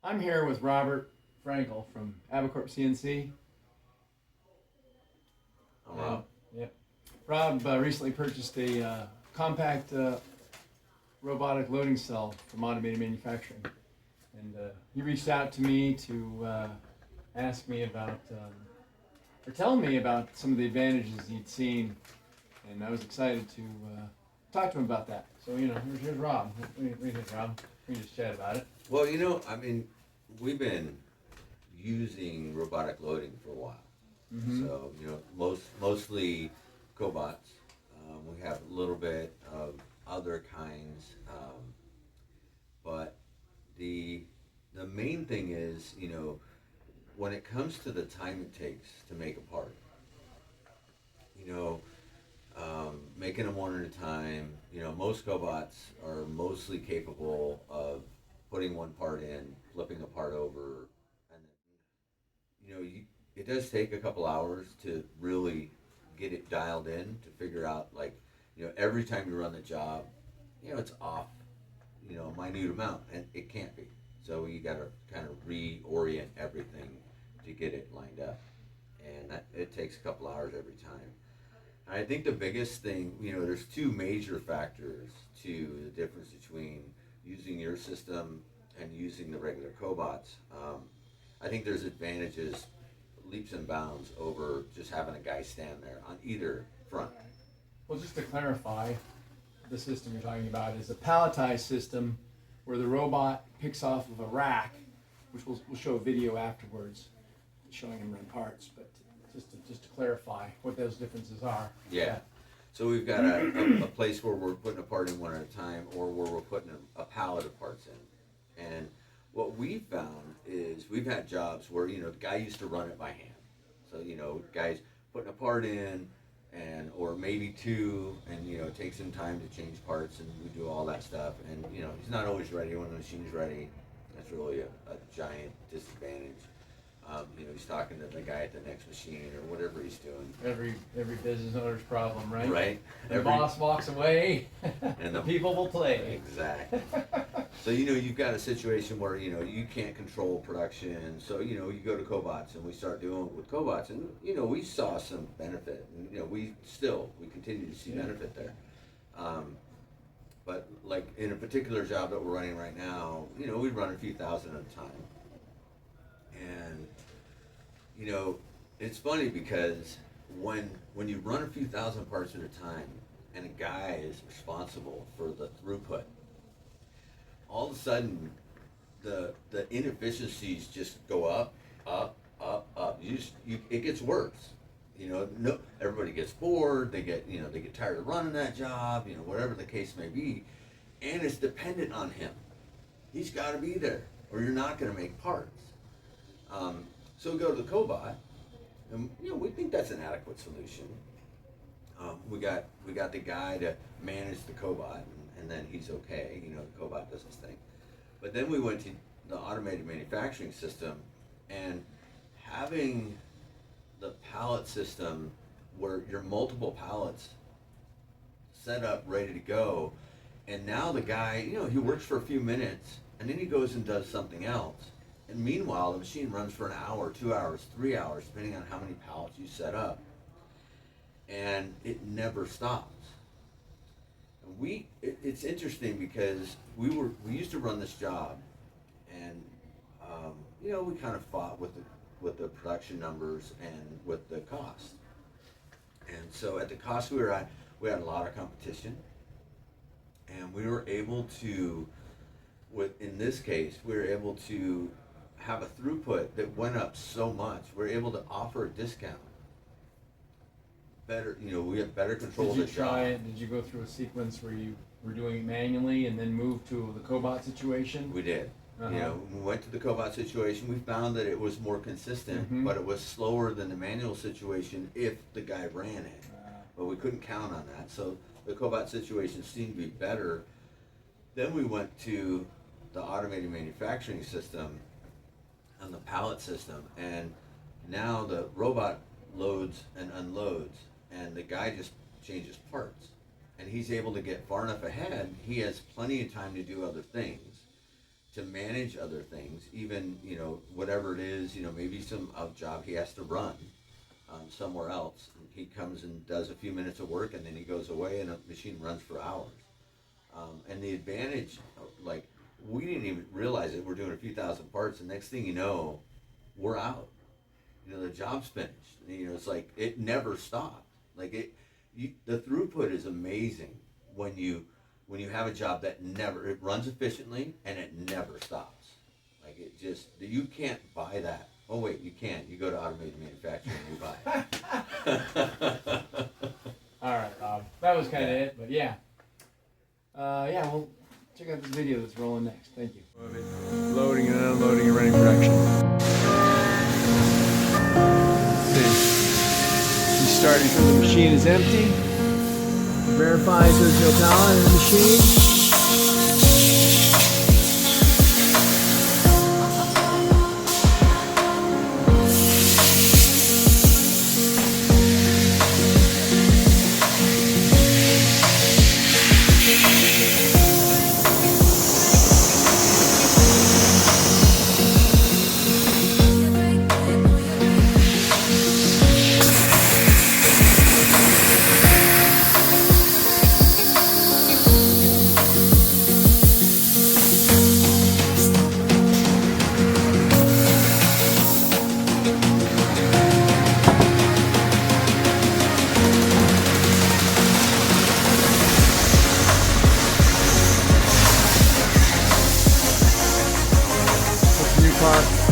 I'm here with Robert Frankel from Abacorp CNC. I'm And, Rob. yep. Rob recently purchased a compact robotic loading cell from automated manufacturing. And he reached out to me to ask me about, or tell me about some of the advantages he'd seen. And I was excited to talk to him about that. So, here's Rob. Here's Rob. We can just chat about it. Well, we've been using robotic loading for a while. Mm-hmm. So, mostly cobots. We have a little bit of other kinds, but the the main thing is, when it comes to the time it takes to make a part, you know, making them one at a time. Most cobots are mostly capable of putting one part in, flipping a part over, and then it does take a couple hours to really get it dialed in to figure out, like, every time you run the job, it's off, a minute amount, and it can't be. So you got to kind of reorient everything to get it lined up, and it takes a couple hours every time. I think the biggest thing, there's two major factors to the difference between using your system and using the regular cobots. I think there's advantages, leaps and bounds, over just having a guy stand there on either front. Well, just to clarify, the system you're talking about is a palletized system where the robot picks off of a rack, which we'll show a video afterwards showing him run parts. But just to clarify what those differences are. Yeah. So we've got a place where we're putting a part in one at a time, or where we're putting a pallet of parts in. And what we found is we've had jobs where, the guy used to run it by hand. So, guys putting a part in, and or maybe two, and it takes him time to change parts, and we do all that stuff. And he's not always ready when the machine's ready. That's really a giant disadvantage. He's talking to the guy at the next machine or whatever he's doing. Every business owner's problem, right? Right. The boss walks away, And the people will play. Exactly. So you've got a situation where you can't control production. So you go to cobots, and we start doing it with cobots, and we saw some benefit, and we continue to see benefit there. But like in a particular job that we're running right now, we run a few thousand at a time. And it's funny because when you run a few thousand parts at a time, and a guy is responsible for the throughput, all of a sudden the inefficiencies just go up, up, up, up. It gets worse. No, everybody gets bored. They get tired of running that job. Whatever the case may be, and it's dependent on him. He's got to be there, or you're not going to make parts. So we go to the cobot, and we think that's an adequate solution. We got the guy to manage the cobot, and then he's okay. The cobot does his thing. But then we went to the automated manufacturing system, and having the pallet system where your multiple pallets set up, ready to go, and now the guy, he works for a few minutes, and then he goes and does something else. And meanwhile, the machine runs for an hour, 2 hours, 3 hours, depending on how many pallets you set up. And it never stops. And it's interesting because we used to run this job, and we kind of fought with the production numbers and with the cost. And so at the cost we were at, we had a lot of competition, and we were able to, in this case, we were able to have a throughput that went up so much. We're able to offer a discount. Better, we have better control of the job. Did you go through a sequence where you were doing it manually and then moved to the cobot situation? We did. Uh-huh. When we went to the cobot situation, we found that it was more consistent, but it was slower than the manual situation if the guy ran it. But we couldn't count on that. So the cobot situation seemed to be better. Then we went to the automated manufacturing system and the pallet system, and now the robot loads and unloads, and the guy just changes parts, and he's able to get far enough ahead. He has plenty of time to do other things, to manage other things, even, you know, whatever it is, you know, maybe a job he has to run somewhere else. He comes and does a few minutes of work, and then he goes away, and a machine runs for hours. And the advantage, like, we didn't even realize it. We're doing a few thousand parts, and next thing you know, we're out. You know, the job's finished. You know, it's like it never stopped. Like the throughput is amazing when you have a job that it runs efficiently and it never stops. Like you can't buy that. Oh wait, you can. You go to automated manufacturing and you buy it. All right, Rob. That was kind of it, but yeah. Yeah, well, check out this video that's rolling next. Thank you. Loading and unloading and running production. He's starting till the machine is empty. Verifies there's no power in the machine. New part.